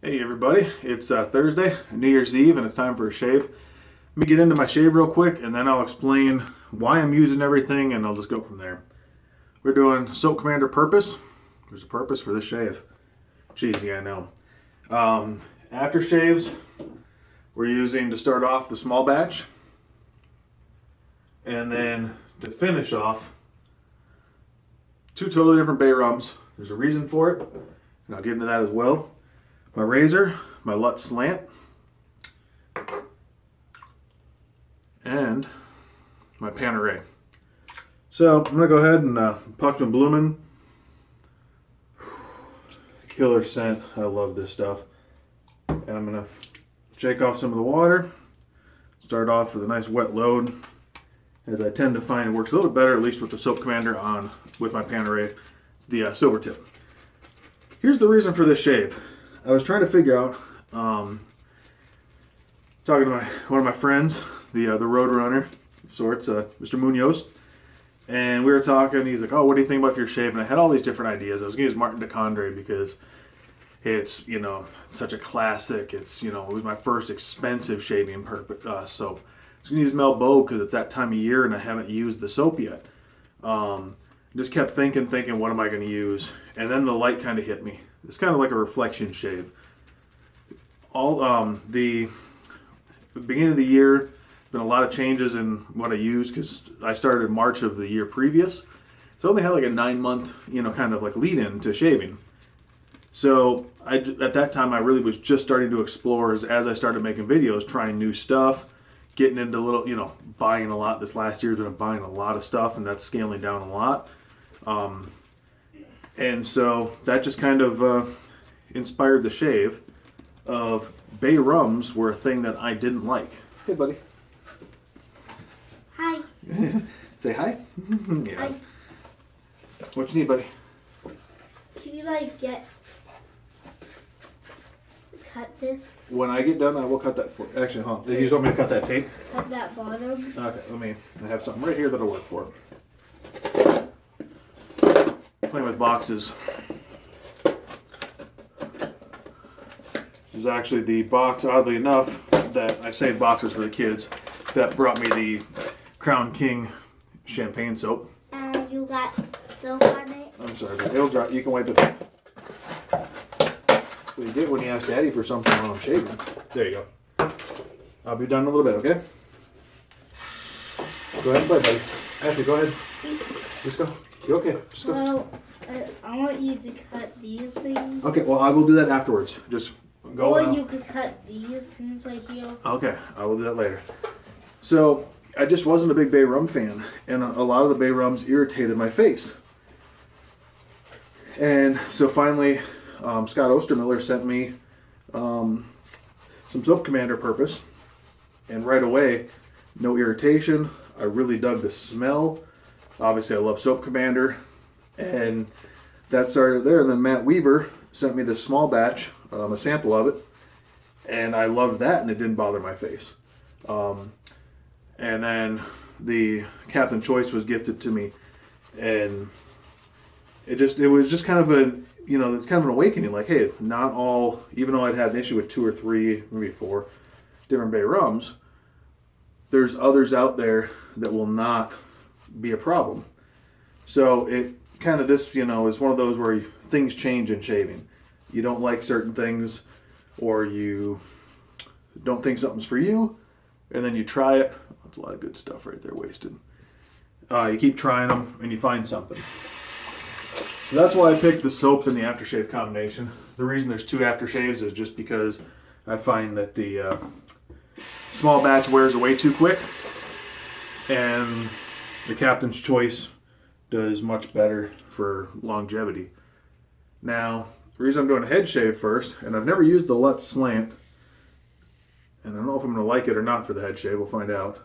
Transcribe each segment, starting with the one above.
Hey everybody, it's Thursday, New Year's Eve, and it's time for a shave. Let me get into my shave real quick, and then I'll explain why I'm using everything, and I'll just go from there. We're doing Soap Commander Purpose. There's a purpose for this shave. Cheesy, I know. After shaves, we're using to start off the small batch, and then to finish off, two totally different bay rums. There's a reason for it, and I'll get into that as well. My razor, my Lutz Slant, and my Panerai. So I'm gonna go ahead and Pachmann Blumen. Killer scent. I love this stuff. And I'm gonna shake off some of the water. Start off with a nice wet load, as I tend to find it works a little better, at least with the Soap Commander on with my Panerai. It's the silver tip. Here's the reason for this shave. I was trying to figure out, talking to one of my friends, the Roadrunner of sorts, Mr. Munoz, and we were talking. He's like, "Oh, what do you think about your shave?" And I had all these different ideas. I was going to use Martin DeCondre because it's such a classic. It's it was my first expensive shaving soap. I was going to use Melbo because it's that time of year and I haven't used the soap yet. Just kept thinking, what am I going to use? And then the light kind of hit me. It's kind of like a reflection shave. The beginning of the year, been a lot of changes in what I use because I started in March of the year previous. So I only had like a 9-month, kind of like lead in to shaving. So at that time, I really was just starting to explore as I started making videos, trying new stuff, getting into little, buying a lot. This last year's been buying a lot of stuff, and that's scaling down a lot. And so that just kind of inspired the shave of bay rums were a thing that I didn't like. Hey, buddy. Hi. Say hi. Yeah. Hi. What you need, buddy? Can you cut this? When I get done, I will cut that for. Actually, you just want me to cut that tape? Cut that bottom. Okay. I have something right here that'll work for it. Playing with boxes. This is actually the box, oddly enough, that I saved boxes for the kids. That brought me the Crown King champagne soap. And you got soap on it. I'm sorry, but it'll dry. You can wipe it. That's what you get when you ask Daddy for something while I'm shaving. There you go. I'll be done in a little bit, okay? Go ahead and play, buddy. Ashley, go ahead. Just go. You're okay. Just go. Well, I want you to cut these things. Okay, well, I will do that afterwards. Just go. Or you could cut these things right here. Okay, I will do that later. So, I just wasn't a big bay rum fan, and a lot of the bay rums irritated my face. And so finally, Scott Ostermiller sent me some Soap Commander Purpose, and right away, no irritation. I really dug the smell. Obviously, I love Soap Commander, and that started there. And then Matt Weaver sent me this small batch, a sample of it, and I loved that, and it didn't bother my face. And then the Captain Choice was gifted to me, and it was just kind of it's kind of an awakening. Like, hey, not all, even though I'd had an issue with 2 or 3, maybe 4 different bay rums, there's others out there that will not be a problem. So it kind of is one of those where things change in shaving. You don't like certain things, or you don't think something's for you, and then you try it. That's a lot of good stuff right there wasted. You keep trying them, and you find something. So that's why I picked the soap and the aftershave combination. The reason there's 2 aftershaves is just because I find that the small batch wears away too quick, and the Captain's Choice does much better for longevity. Now, the reason I'm doing a head shave first, and I've never used the Lutz Slant, and I don't know if I'm going to like it or not for the head shave. We'll find out.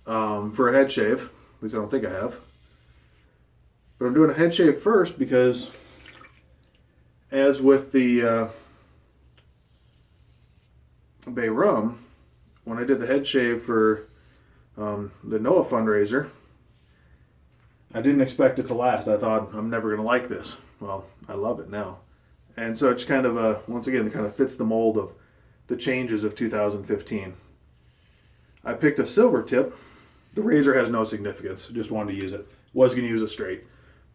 For a head shave, at least I don't think I have. But I'm doing a head shave first because, as with the bay rum, when I did the head shave for the Noah fundraiser, I didn't expect it to last. I thought, I'm never going to like this. Well, I love it now. And so it's kind of once again, it kind of fits the mold of the changes of 2015. I picked a silver tip. The razor has no significance. Just wanted to use it. Was going to use it straight,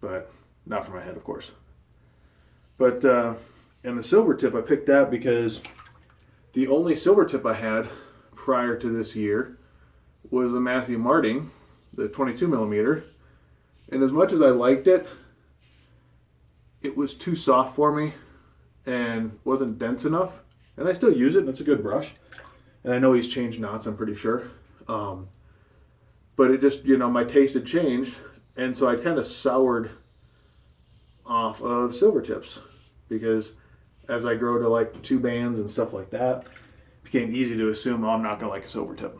but not for my head, of course. But and the silver tip, I picked that because the only silver tip I had prior to this year was the Matthew Marting, the 22 millimeter. And as much as I liked it, it was too soft for me and wasn't dense enough. And I still use it, and it's a good brush. And I know he's changed knots, I'm pretty sure. But it just, my taste had changed. And so I kind of soured off of silver tips because as I grow to like 2 bands and stuff like that, it became easy to assume, I'm not going to like a silver tip.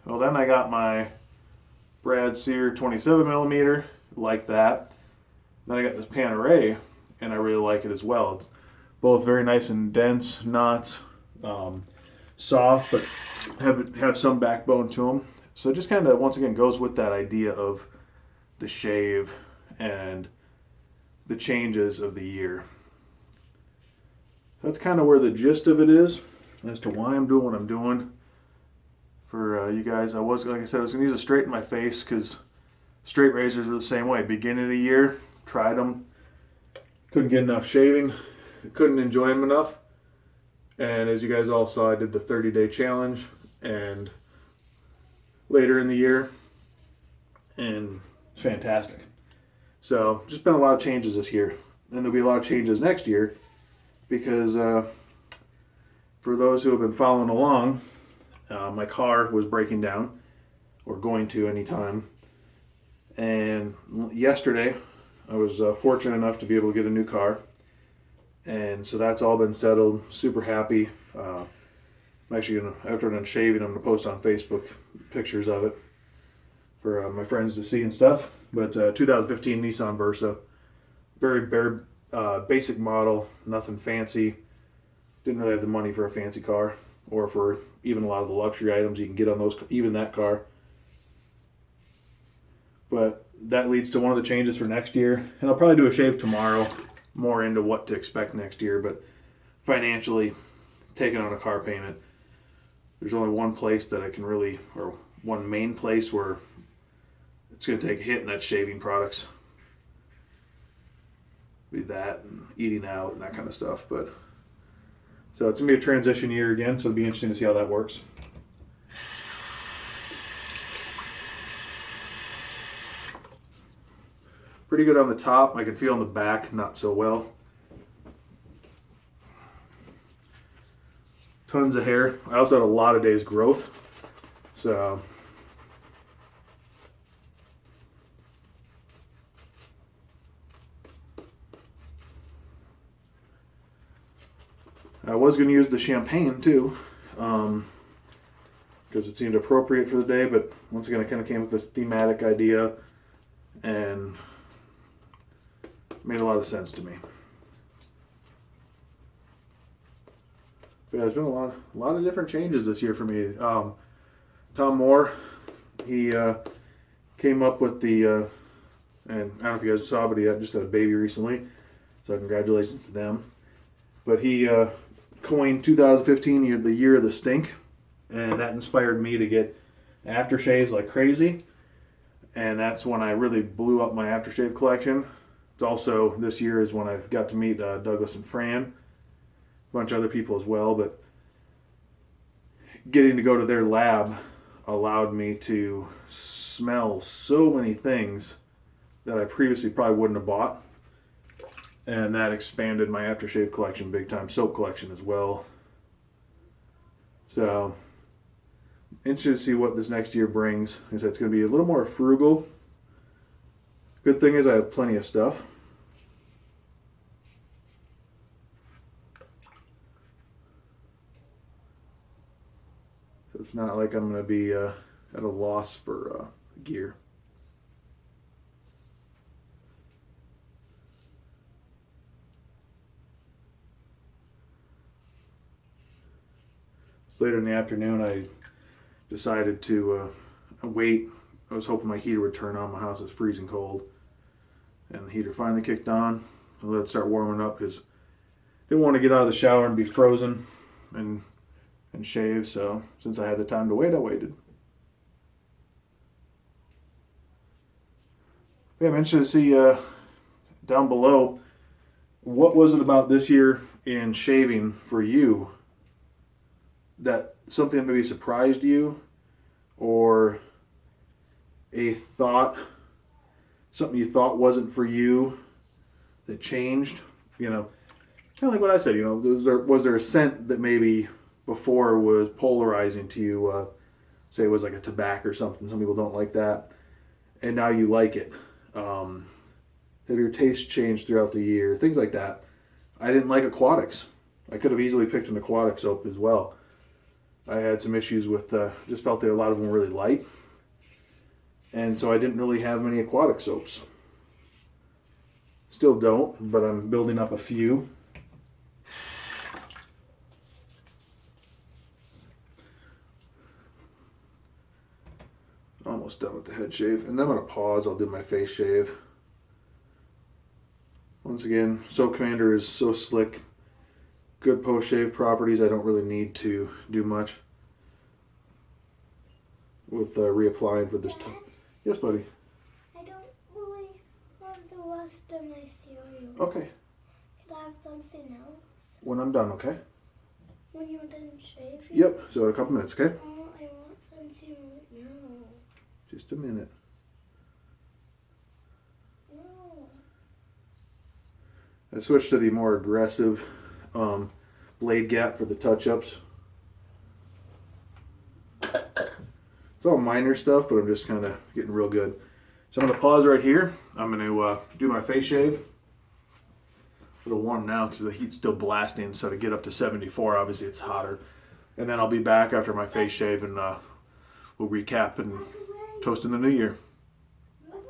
Well, then I got my Brad Sear 27 millimeter, like that. Then I got this Panerai, and I really like it as well. It's both very nice and dense knots, soft, but have some backbone to them. So it just kind of, once again, goes with that idea of the shave and the changes of the year. That's kind of where the gist of it is as to why I'm doing what I'm doing. For you guys, like I said, I was going to use a straight in my face because straight razors were the same way. Beginning of the year, tried them, couldn't get enough shaving, couldn't enjoy them enough. And as you guys all saw, I did the 30-day challenge and later in the year, and it's fantastic. So just been a lot of changes this year, and there'll be a lot of changes next year because for those who have been following along, my car was breaking down, or going to anytime. And yesterday, I was fortunate enough to be able to get a new car. And so that's all been settled. Super happy. I'm actually going to, after I'm done shaving, I'm going to post on Facebook pictures of it for my friends to see and stuff. But 2015 Nissan Versa. Very basic model, nothing fancy. Didn't really have the money for a fancy car, or for even a lot of the luxury items you can get on those, even that car. But that leads to one of the changes for next year. And I'll probably do a shave tomorrow, more into what to expect next year. But financially, taking on a car payment, there's only one place that I can really, or one main place where it's going to take a hit, and that's shaving products. Be that and eating out and that kind of stuff. But so it's going to be a transition year again, so it'll be interesting to see how that works. Pretty good on the top. I can feel on the back, not so well. Tons of hair. I also had a lot of days growth. So I was going to use the champagne too, because it seemed appropriate for the day, but once again I kind of came with this thematic idea and made a lot of sense to me. But yeah, there's been a lot of different changes this year for me. Tom Moore, he came up with the, and I don't know if you guys saw, but he just had a baby recently, so congratulations to them. But he coined 2015 the year of the stink, and that inspired me to get aftershaves like crazy. And that's when I really blew up my aftershave collection. It's also, this year is when I got to meet Douglas and Fran, a bunch of other people as well. But getting to go to their lab allowed me to smell so many things that I previously probably wouldn't have bought. And that expanded my aftershave collection big time, soap collection as well. So, interested to see what this next year brings. It's going to be a little more frugal. Good thing is I have plenty of stuff. So it's not like I'm going to be at a loss for gear. So later in the afternoon, I decided to wait. I was hoping my heater would turn on. My house is freezing cold. And the heater finally kicked on. I let it start warming up because didn't want to get out of the shower and be frozen and shave. So since I had the time to wait, I waited. Yeah, I'm interested to see down below, what was it about this year in shaving for you that something maybe surprised you, or a thought, something you thought wasn't for you that changed? You know, kind of like what I said. You know, was there a scent that maybe before was polarizing to you? Say it was like a tobacco or something. Some people don't like that, and now you like it. Have your taste changed throughout the year? Things like that. I didn't like aquatics. I could have easily picked an aquatic soap as well. I had some issues with, just felt that a lot of them were really light. And so I didn't really have many aquatic soaps. Still don't, but I'm building up a few. Almost done with the head shave. And then I'm going to pause. I'll do my face shave. Once again, Soap Commander is so slick. Good post-shave properties. I don't really need to do much with reapplying for this time. Yes, buddy. I don't really want the rest of my cereal. Okay. Could I have something else? When I'm done, okay? When you're done shaving? Yep. So in a couple minutes, okay? Oh, I want something right now. Just a minute. No. I switched to the more aggressive blade gap for the touch-ups. It's all minor stuff, but I'm just kind of getting real good. So I'm going to pause right here. I'm going to do my face shave. A little warm now because the heat's still blasting, so to get up to 74, obviously it's hotter. And then I'll be back after my face shave, and we'll recap and toast in the new year.